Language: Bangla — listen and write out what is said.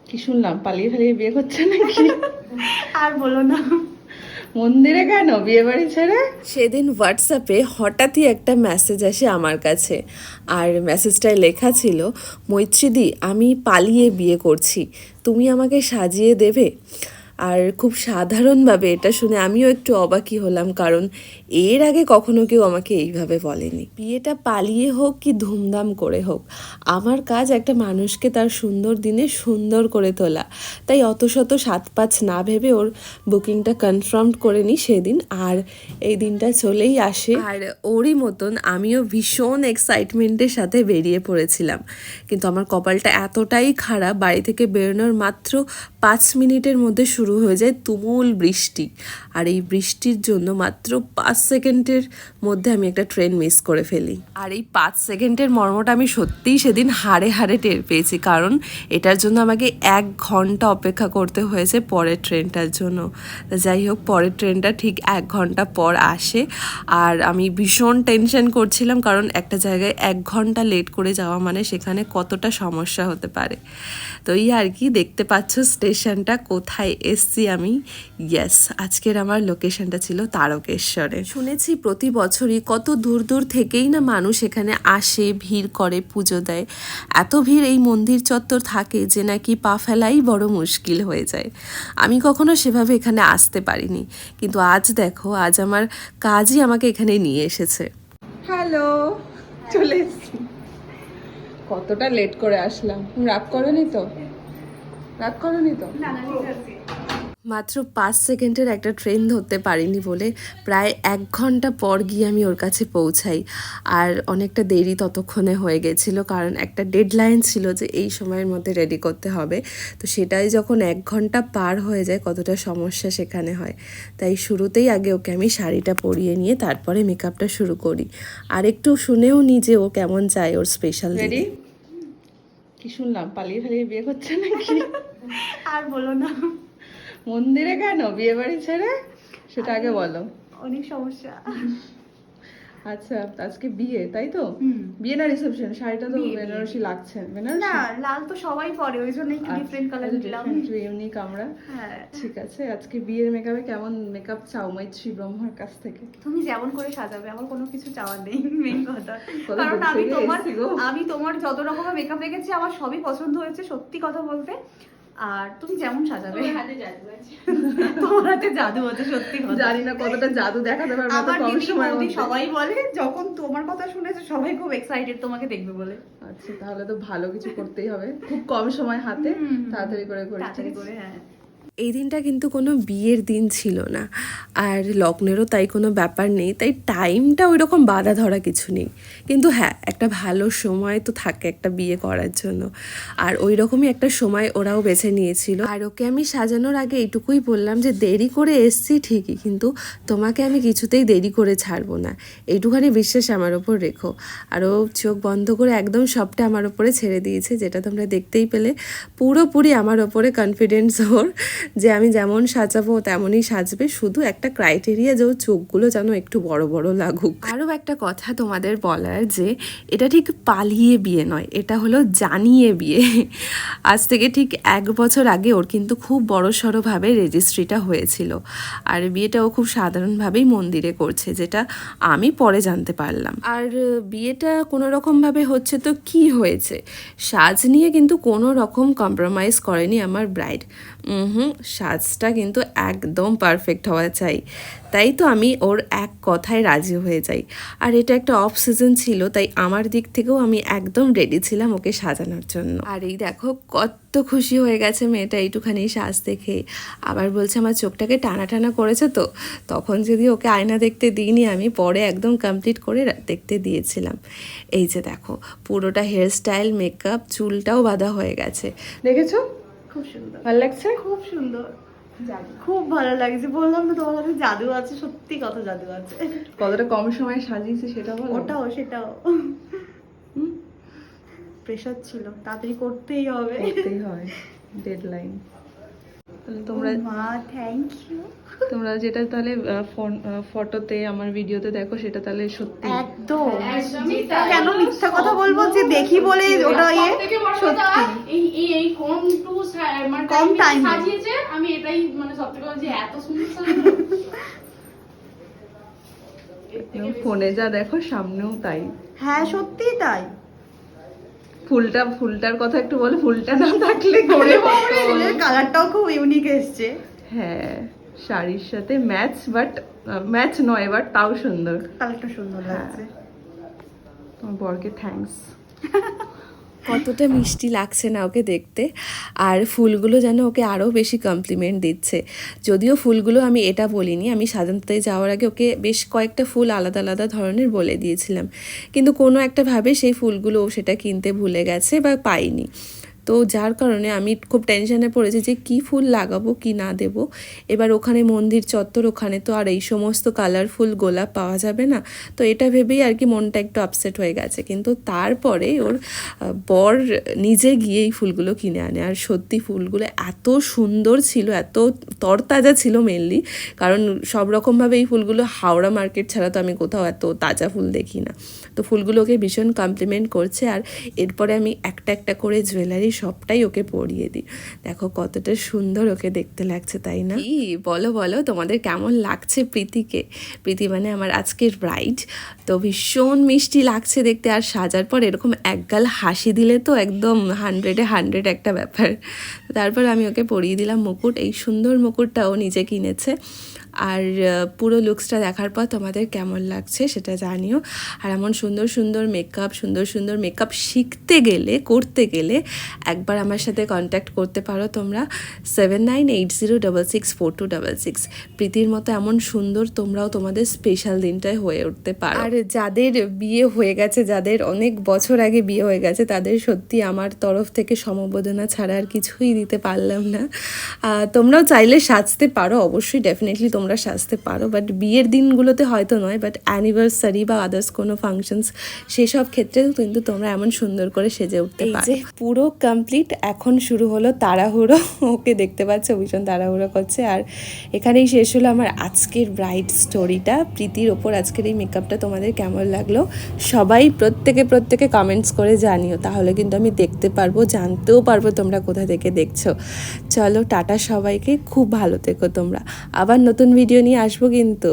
কি শুনলাম পালিয়ে ফালিয়ে বিয়ে করছে নাকি? আর বলো না। মন্দিরে কেন, বিয়ে বাড়ি ছেড়ে? সেদিন হোয়াটসঅ্যাপে হঠাৎই একটা মেসেজ আসে আমার কাছে, আর মেসেজটায় লেখা ছিল, মৈত্রীদি আমি পালিয়ে বিয়ে করছি, তুমি আমাকে সাজিয়ে দেবে। আর খুব সাধারণভাবে এটা শুনে আমিও একটু অবাকই হলাম, কারণ এর আগে কখনো কেউ আমাকে এইভাবে বলেনি। বিয়েটা পালিয়ে হোক কি ধুমধাম করে হোক, আমার কাজ একটা মানুষকে তার সুন্দর দিনে সুন্দর করে তোলা। তাই অত শত 7-5 না ভেবে ওর বুকিংটা কনফার্ম করে নিই সেদিন, আর এই দিনটা চলেই আসে। আর ওরই মতন আমিও ভীষণ এক্সাইটমেন্টের সাথে বেরিয়ে পড়েছিলাম, কিন্তু আমার কপালটা এতটাই খারাপ, বাড়ি থেকে বেরোনোর মাত্র 5 মিনিটের মধ্যে শুরু হয়ে যায় তুমুল বৃষ্টি। আর এই বৃষ্টির জন্য মাত্র 5 সেকেন্ডের মধ্যে আমি একটা ট্রেন মিস করে ফেলি। আর এই 5 সেকেন্ডের মর্মটা আমি সত্যিই সেদিন হাড়ে হাড়ে টের পেয়েছি, কারণ এটার জন্য আমাকে 1 ঘন্টা অপেক্ষা করতে হয়েছে পরের ট্রেনটার জন্য। যাই হোক, পরের ট্রেনটা ঠিক 1 ঘন্টা পর আসে, আর আমি ভীষণ টেনশন করছিলাম, কারণ একটা জায়গায় 1 ঘন্টা লেট করে যাওয়া মানে সেখানে কতটা সমস্যা হতে পারে। তো এই আর কি, দেখতে পাচ্ছ স্টেশনটা কোথায় এসছি আমি। ইয়েস, আজকের আমার লোকেশনটা ছিল তারকেশ্বরে। শুনেছি প্রতি বছরই কত দূর দূর থেকেই না মানুষ এখানে আসে, ভিড় করে, পুজো দেয়। এত ভিড় এই মন্দির চত্বর থাকে যে নাকি পা ফেলাই বড় মুশকিল হয়ে যায়। আমি কখনো সেভাবে এখানে আসতে পারিনি, কিন্তু আজ দেখো, আজ আমার কাজই আমাকে এখানে নিয়ে এসেছে। হ্যালো, চলে এসছি। কতটা লেট করে আসলাম, তুমি রাগ করোনি তো? রাগ করোনি তো? না না, ঠিক আছে। মাত্র 5 সেকেন্ডের একটা ট্রেন ধরতে পারিনি বলে প্রায় 1 ঘন্টা পর গিয়ে আমি ওর কাছে পৌঁছাই। আর অনেকটা দেরি ততক্ষণে হয়ে গেছিলো, কারণ একটা ডেডলাইন ছিল যে এই সময়ের মধ্যে রেডি করতে হবে। তো সেটাই যখন 1 ঘন্টা পার হয়ে যায়, কতটা সমস্যা সেখানে হয়। তাই শুরুতেই আগে ওকে আমি শাড়িটা পরিয়ে নিয়ে তারপরে মেকআপটা শুরু করি, আর একটু শুনেও নিই যে ও কেমন চায় ওর স্পেশাল রেডি? দিনে। কি শুনলাম পালিয়ে ফালিয়ে বিয়ে করছে নাকি? আর বলো না। মন্দিরে কেন, বিয়ে বাড়ি ছেড়ে? সেটা আগে বলো। অনেক সমস্যা। আচ্ছা, আজকে বিয়ে তাই তো? বিয়ে না রিসেপশন? শাড়িটা তো বিয়ে, বিয়ে। বেনারসি লাগছে। না, বেনারসি? লাল তো সবাই পরে, ওই জন্য একটু ডিফারেন্ট কালার দিলাম। ইউনিক আমরা। হ্যাঁ, ঠিক আছে, আজকে বিয়ের মেকআপে কেমন মেকআপ চাও মৈত্রী ব্রহ্মার কাছ থেকে? তুমি যেমন করে সাজাবে, আমার কোনো কিছু চাওয়ার নেই, মেন কথা। কত কারণ দূর থেকে এসেছি গো। আমি তোমার যত রকমের মেকআপ দেখেছি আমার সবই পছন্দ হয়েছে, সত্যি কথা বলতে। আর তুমি যেমন সাজাবে। তোমার হাতে জাদু আছে, সত্যি কথা। জানি না কতটা জাদু দেখাতে পারবে এত আমার কম দিদি সময়ের বৌদি মধ্যে। সবাই বলে, যখন তোমার কথা শুনেছে সবাই খুব এক্সাইটেড তোমাকে দেখবে বলে। আচ্ছা, তাহলে তো ভালো কিছু করতেই হবে, খুব কম সময় হাতে, তাড়াতাড়ি করে তাড়াতাড়ি করে, হ্যাঁ। এই দিনটা কিন্তু কোনো বিয়ের দিন ছিল না, আর লগ্নেরও তাই কোনো ব্যাপার নেই, তাই টাইমটা ওই রকম বাধা ধরা কিছু নেই। কিন্তু হ্যাঁ, একটা ভালো সময় তো থাকে একটা বিয়ে করার জন্য, আর ওই রকমই একটা সময় ওরাও বেছে নিয়েছিল। আর ওকে আমি সাজানোর আগে এইটুকুই বললাম যে দেরি করে এসছি ঠিকই, কিন্তু তোমাকে আমি কিছুতেই দেরি করে ছাড়বো না, এইটুখানি বিশ্বাস আমার ওপর রেখো। আর ও চোখ বন্ধ করে একদম সবটা আমার ওপরে ছেড়ে দিয়েছে, যেটা তোমরা দেখতেই পেলে। পুরোপুরি আমার ওপরে কনফিডেন্স ওর, যে আমি যেমন সাজাবো তেমনই সাজবে, শুধু একটা ক্রাইটেরিয়া যে ওর চোখগুলো যেন একটু বড় বড় লাগুক। আরও একটা কথা তোমাদের বলার, যে এটা ঠিক পালিয়ে বিয়ে নয়, এটা হলো জানিয়ে বিয়ে। আজ থেকে ঠিক 1 বছর আগে ওর কিন্তু খুব বড়সড়ভাবে রেজিস্ট্রিটা হয়েছিল, আর বিয়েটা ও খুব সাধারণভাবেই মন্দিরে করছে, যেটা আমি পরে জানতে পারলাম। আর বিয়েটা কোনো রকমভাবে হচ্ছে তো কি হয়েছে, সাজ নিয়ে কিন্তু কোনো রকম কম্প্রোমাইজ করেনি আমার ব্রাইড। সাজটা কিন্তু একদম পারফেক্ট হওয়া চাই। তাই তো আমি ওর এক কথায় রাজি হয়ে যাই। আর এটা একটা অফ সিজন ছিল, তাই আমার দিক থেকেও আমি একদম রেডি ছিলাম ওকে সাজানোর জন্য। আর এই দেখো কত খুশি হয়ে গেছে মেয়েটা এইটুখানি সাজ দেখে। আবার বলছে আমার চোখটাকে টানা টানা করেছে তো। তখন যদি ওকে আয়না দেখতে দিইনি, আমি পরে একদম কমপ্লিট করে দেখতে দিয়েছিলাম। এই যে দেখো, পুরোটা হেয়ার স্টাইল, মেকআপ, চুলটাও বাঁধা হয়ে গেছে। দেখেছো? খুব সুন্দর, ভালো লাগছে? খুব সুন্দর, খুব ভালো লাগছে। বললাম না তোমার কাছে জাদু আছে, সত্যি কথা জাদু আছে। কতটা কম সময়ে সাজিয়েছি সেটা বলো। সেটাও প্রেশার ছিল, তাড়াতাড়ি করতেই হবে। করতেই হয়, ডেডলাইন। তাহলে তোমরা মা থ্যাংক ইউ। তোমরা যেটা তাহলে ফটোতে আমার ভিডিওতে দেখো সেটা তাহলে সত্যি। একদম কেন মিথ্যা কথা বলবো, যে দেখি বলে ওটা সত্যি। এই কম টু মানে কম time এ। সাজিয়েছে, আমি এটাই মানে সবথেকে বলছি এত সুন্দর সাজানো। ফোনে যা দেখো সামনেও তাই। হ্যাঁ সত্যিই তাই। ফুলটার কথা একটু বলে, ফুলটা না থাকলে করে ফুলের কালারটাও খুব ইউনিক এসছে। হ্যাঁ শাড়ির সাথে ম্যাচ নয় বাট তাও সুন্দর। কালারটা সুন্দর লাগছে। তোমার বরকে থ্যাঙ্কস। কতটা মিষ্টি লাগছে না ওকে দেখতে, আর ফুলগুলো যেন ওকে আরও বেশি কমপ্লিমেন্ট দিচ্ছে। যদিও ফুলগুলো আমি এটা বলিনি, আমি সাজাতে যাওয়ার আগে ওকে বেশ কয়েকটা ফুল আলাদা আলাদা ধরনের বলে দিয়েছিলাম, কিন্তু কোনো একটা ভাবে সেই ফুলগুলো ও সেটা কিনতে ভুলে গেছে বা পাইনি। তো যার কারণে আমি খুব টেনশনে পড়েছি যে কী ফুল লাগাবো কি না দেব। এবার ওখানে মন্দির চত্বর, ওখানে তো আর এই সমস্ত কালারফুল গোলাপ পাওয়া যাবে না, তো এটা ভেবেই আর কি মনটা একটু আপসেট হয়ে গেছে। কিন্তু তারপরে ওর বর নিজে গিয়ে এই ফুলগুলো কিনে আনে, আর সত্যি ফুলগুলো এত সুন্দর ছিল, এত তরতাজা ছিল মেনলি, কারণ সব রকমভাবে এই ফুলগুলো হাওড়া মার্কেট ছাড়া তো আমি কোথাও এত তাজা ফুল দেখি না। তো ফুলগুলোকে ভীষণ কমপ্লিমেন্ট করছে, আর এরপরে আমি একটা একটা করে জুয়েলারি সবটাই ওকে পরিয়ে দিই। দেখো কতটা সুন্দর ওকে দেখতে লাগছে, তাই না? কি বলো বলো তোমাদের কেমন লাগছে প্রীতিকে? প্রীতি মানে আমার আজকের ব্রাইড, তো ভীষণ মিষ্টি লাগছে দেখতে, আর সাজার পর এরকম একগাল হাসি দিলে তো একদম 100-এ 100 একটা ব্যাপার। তারপর আমি ওকে পরিয়ে দিলাম মুকুট, এই সুন্দর মুকুটটা ও নিজে কিনেছে। আর পুরো লুকসটা দেখার পর তোমাদের কেমন লাগছে সেটা জানিও। আর এমন সুন্দর সুন্দর মেকআপ শিখতে গেলে, করতে গেলে একবার আমার সাথে কন্ট্যাক্ট করতে পারো তোমরা 7980664266। প্রীতির মতো এমন সুন্দর তোমরাও তোমাদের স্পেশাল দিনটায় হয়ে উঠতে পারো। আর যাদের বিয়ে হয়ে গেছে, যাদের অনেক বছর আগে বিয়ে হয়ে গেছে, তাদের সত্যি আমার তরফ থেকে সমবেদনা ছাড়া আর কিছুই দিতে পারলাম না। তোমরাও চাইলে সাজতে পারো, অবশ্যই ডেফিনেটলি তোমরা সাজতে পারো, বাট বিয়ের দিনগুলোতে হয়তো নয়, বাট অ্যানিভার্সারি বা আদার্স কোনো ফাংশনস সেসব ক্ষেত্রে কিন্তু তোমরা এমন সুন্দর করে সেজে উঠতে পারো। পুরো কমপ্লিট, এখন শুরু হলো তাড়াহুড়ো। ওকে দেখতে পাচ্ছ ভীষণ তাড়াহুড়ো করছে। আর এখানেই শেষ হলো আমার আজকের ব্রাইড স্টোরিটা। প্রীতির ওপর আজকের এই মেকআপটা তোমাদের কেমন লাগলো সবাই প্রত্যেকে কমেন্টস করে জানিও, তাহলে কিন্তু আমি দেখতে পারবো, জানতেও পারবো তোমরা কোথা থেকে দেখছো। চলো টাটা সবাইকে, খুব ভালো থেকো তোমরা। আবার নতুন ভিডিও নিয়ে আসবো কিন্তু।